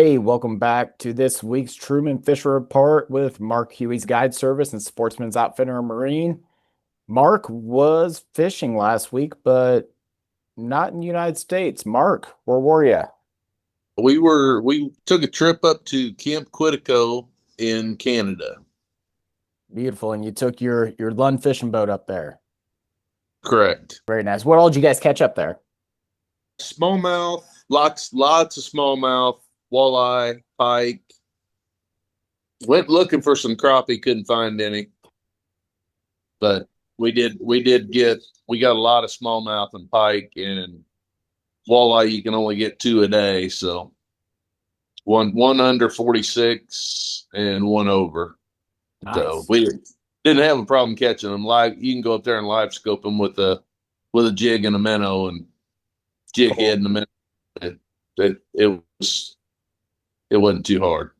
Hey, welcome back to this week's Truman Fisher Report with Mark Huey's Guide Service and Sportsman's Outfitter and Marine. Mark was fishing last week, but not in the United States. Mark, where were you? We took a trip up to Camp Quetico in Canada. Beautiful. And you took your Lund Fishing Boat up there. Correct. Very nice. What all did you guys catch up there? Smallmouth, lots of smallmouth, walleye, pike. Went looking for some crappie, couldn't find any, but we got a lot of smallmouth and pike, and walleye you can only get two a day, so one under 46 and one over. So Nice. we didn't have a problem catching them live. You can go up there and live scope them with a jig and a minnow and jig head Cool. and a minnow. It it wasn't too hard.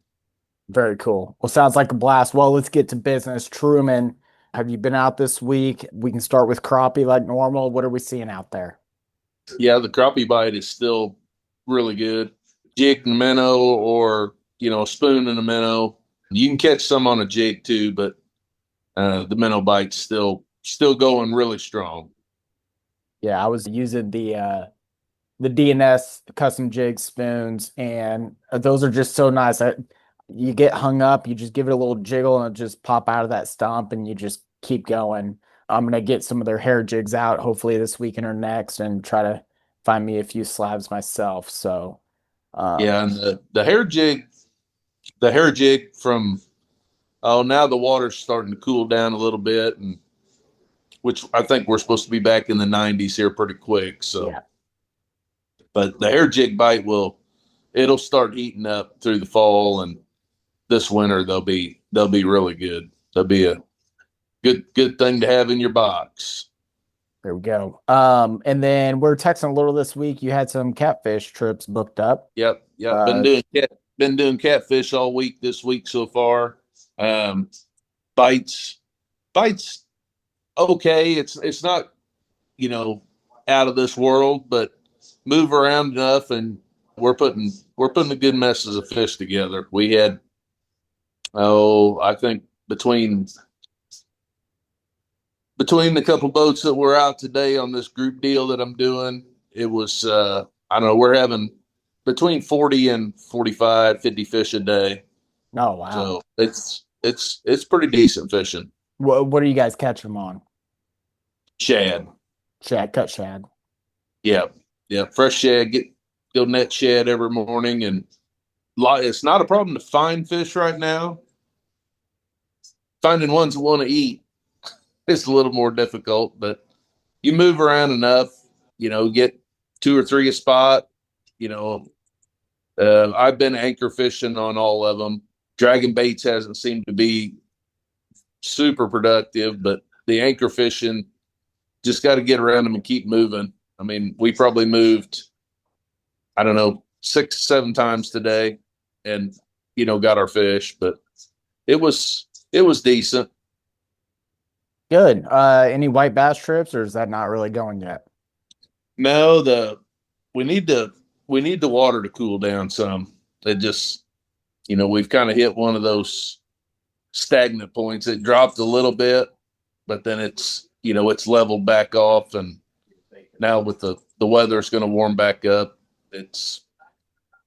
Very cool. Well, sounds like a blast. Well, let's get to business. Truman, have you been out this week? We can start with crappie like normal. What are we seeing out there? Yeah, the crappie bite is still really good. Jig and minnow, or a spoon and a minnow. You can catch some on a jig too, but the minnow bite's still going really strong. Yeah, I was using the DNS custom jig spoons, and those are just so nice. You get hung up, you just give it a little jiggle, and it just pop out of that stump, and you just keep going. I'm gonna get some of their hair jigs out, hopefully this weekend or next, and try to find me a few slabs myself. So, Yeah, and the hair jig from now the water's starting to cool down a little bit, and which I think we're supposed to be back in the 90s here pretty quick. So, yeah, but the hair jig bite it'll start heating up through the fall, and this winter they'll be really good. They'll be a good thing to have in your box. there we go. And then we're texting a little this week. You had some catfish trips booked up. Yep. Uh, Been doing catfish all week this week so far. Um, bites bites okay. It's not you know out of this world, but move around enough, and we're putting a good messes of fish together. We had I think between the couple boats that were out today on this group deal that I'm doing, it was I don't know, we're having between 40 and 45, 50 fish a day. oh wow. So it's pretty decent fishing. What are you guys catching them on? Shad. Shad, cut shad. Yeah. Yeah. Fresh shad. Go net shad every morning, and it's not a problem to find fish right now. Finding ones that want to eat is a little more difficult, but you move around enough, get two or three a spot. You know, I've been anchor fishing on all of them. Dragon baits hasn't seemed to be super productive, but the anchor fishing, just got to get around them and keep moving. I mean, we probably moved, I don't know, 6, 7 times today, and got our fish, but it was decent. Good. Any white bass trips, or is that not really going yet? No, we need to we need the water to cool down some. It just we've kind of hit one of those stagnant points. It dropped a little bit, but then it's leveled back off, and now with the weather, it's going to warm back up. It's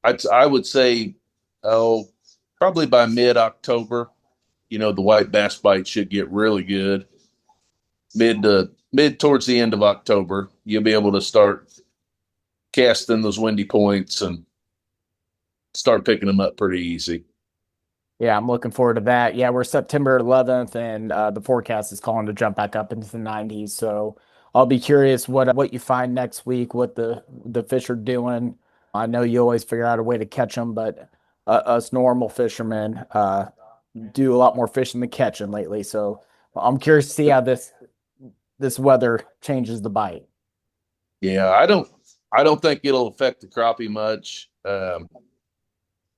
I would say, oh, probably by mid October, the white bass bite should get really good. Mid towards the end of October, you'll be able to start casting those windy points and start picking them up pretty easy. Yeah, I'm looking forward to that. Yeah, we're September 11th, and the forecast is calling to jump back up into the 90s. So I'll be curious what you find next week, what the fish are doing. I know you always figure out a way to catch them, but us normal fishermen do a lot more fishing than catching lately. So I'm curious to see how this weather changes the bite. Yeah, I don't think it'll affect the crappie much.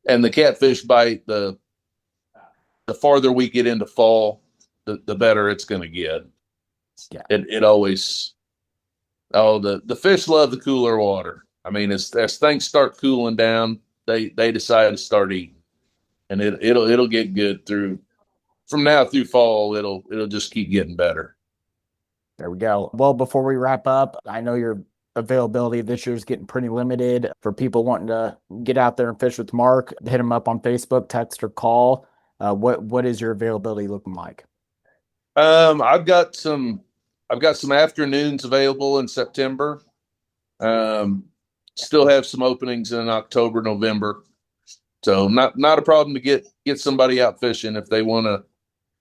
And the catfish bite, the farther we get into fall, the better it's going to get. Yeah. It always the fish love the cooler water. I mean, as things start cooling down, they decide to start eating, and it'll get good through from now through fall. It'll just keep getting better. There we go. Well, before we wrap up, I know your availability this year is getting pretty limited for people wanting to get out there and fish with Mark. Hit him up on Facebook, text or call. What is your availability looking like? Um, I've got some I've got some afternoons available in September. Um, Still have some openings in October, November. So not a problem to get somebody out fishing if they want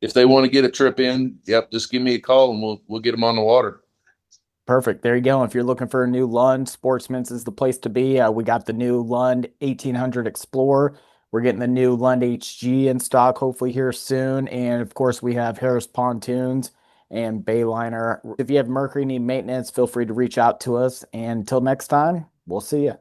to get a trip in. Yep, just give me a call and we'll get them on the water. Perfect. There you go. If you're looking for a new Lund, Sportsman's is the place to be. We got the new Lund 1800 Explorer. We're getting the new Lund HG in stock hopefully here soon. And of course, we have Harris Pontoons and Bayliner. If you have Mercury need maintenance, feel free to reach out to us. And until next time, we'll see you.